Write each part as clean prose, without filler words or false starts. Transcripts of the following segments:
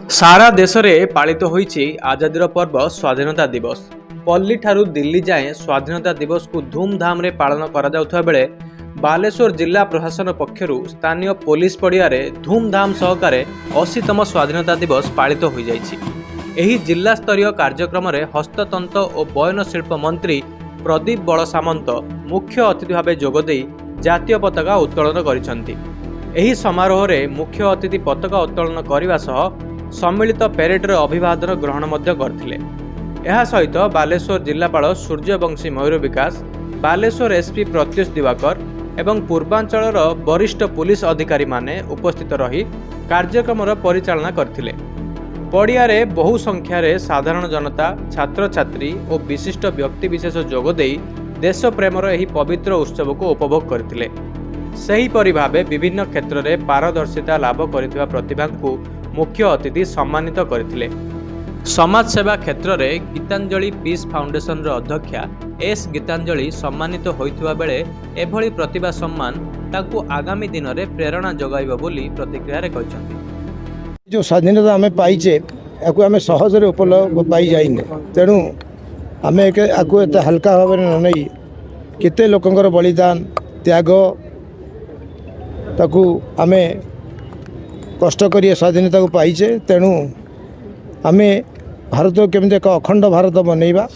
सारा देश में पालित होइछि आजादीर पर्व स्वाधीनता दिवस। पल्ली ठारू दिल्ली जाए स्वाधीनता दिवस को धूमधाम रे पालन करा जाउथबा बेले बालेश्वर जिला प्रशासन पक्षरु स्थानीय पुलिस पड़िया रे धूमधाम सहकारे 80तम स्वाधीनता दिवस पालित हो जाइछि। एही जिला स्तरीय कार्यक्रम रे हस्ततंत्र और बयन शिल्प मंत्री प्रदीप बड़ सामंत मुख्य अतिथि भाव जोगदे जातीय पताका उत्तोलन करिसंति। एही समारोह रे मुख्य अतिथि पताका उत्तोलन करने सह सम्मिलित पेरेड्र अभिवादन ग्रहण करथिले। एहा सहित बालेश्वर जिलापाल सूर्यवंशी मयूर विकास, बालेश्वर एसपी प्रत्युष दिवाकर एवं पूर्वांचलर वरिष्ठ पुलिस अधिकारी माने उपस्थित रही कार्यक्रम परिचालना करथिले। पड़िया रे बहु संख्यार साधारण जनता, छात्र छात्री और विशिष्ट व्यक्तिविशेष जोगदे देश प्रेमर एही पवित्र उत्सव को उपभोग करथिले। सेहीपरि भावे विभिन्न क्षेत्र में पारदर्शिता लाभ करिଥିବା प्रतिभा को मुख्य अतिथि सम्मानित करथिले। समाज सेवा क्षेत्र में गीतांजलि पीस फाउंडेशन अध्यक्षा एस गीतांजलि सम्मानित होइथिबा बेले एभली प्रतिभा सम्मान ताकू आगामी दिन में प्रेरणा जगाइब बोली प्रतिक्रिया रे कहिसंति। जो स्वाधीनता आम पाइचे याकू आम सहजरे उपलब्ध पाई जाइने, तेणु आम याकू एत हल्का भाव में न नहीं केते लोकंकर बलिदान त्याग ताकू आम कष्ट करी स्वाधीनता को पाइचे। तेणु आम भारत केमती एक अखंड भारत बनइबा,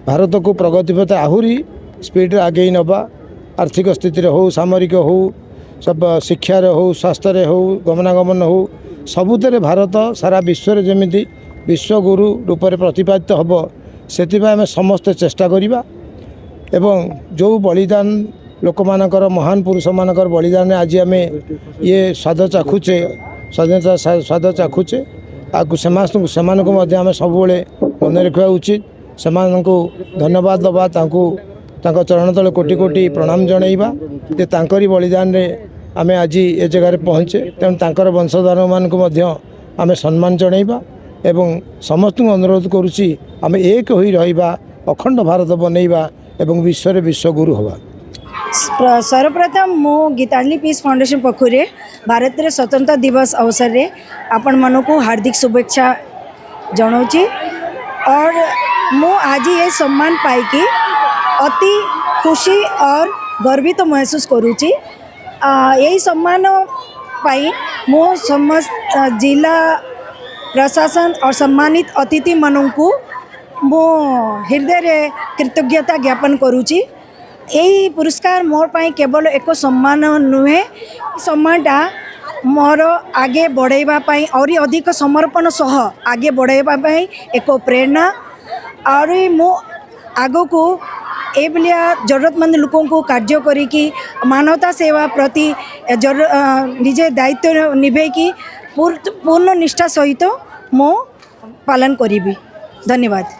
भारत को प्रगति पथ आहरी स्पीड आगे नवा, आर्थिक स्थिति हो, सामरिक हो, सब शिक्षार हो, स्वास्थ्य हो, गमनागमन हो, सबुतरे भारत सारा विश्व जमी विश्वगुरु रूप से प्रतिपादित हम से आम समस्ते चेष्टा करिबा एवं जो बलिदान लोक मानकर महान पुरुष मानकर बलिदान आज आम ये स्वाद चाखुचे, स्वाधीनता स्वाद चाखुचे। आगु आम सब मन रखा उचित। से धन्यवाद दबा, चरण तले कोटि कोटि प्रणाम जनइबा जे तांकरी बलिदान रे आम आज ए जगह पहुँचे। तेणु तांकर वंशधर मानक आम सम्मान जनइबा एवं समस्त अनुरोध करुच्ची आम एक होई रहिबा, अखंड भारत बनइबा एवं विश्व विश्वगुरु हवा। सर्वप्रथम मो गीतांजलि पीस फाउंडेशन पक्षरे भारत रे स्वतंत्रता दिवस अवसर रे आपण मन को हार्दिक शुभेच्छा जनाऊँगी। और मो आज ये सम्मान पाई अति खुशी और गर्वित तो महसूस करुँची। यही सम्मान पाई मो समस्त जिला प्रशासन और सम्मानित अतिथि मानू मो हृदय रे कृतज्ञता ज्ञापन करुँची। यही पुरस्कार मोर पाई केवल एक सम्मान नुहे, सम्मानटा मोर आगे बढ़ाइबा पाई और अधिक समर्पण सह आगे बढ़ाइबा पाई एक प्रेरणा। और मो आगो को ए भलिया जरूरतमंद लोकों को कार्य करी मानवता सेवा प्रति निजे दायित्व निभेकी पूर्ण निष्ठा सहित मो पालन करी। धन्यवाद।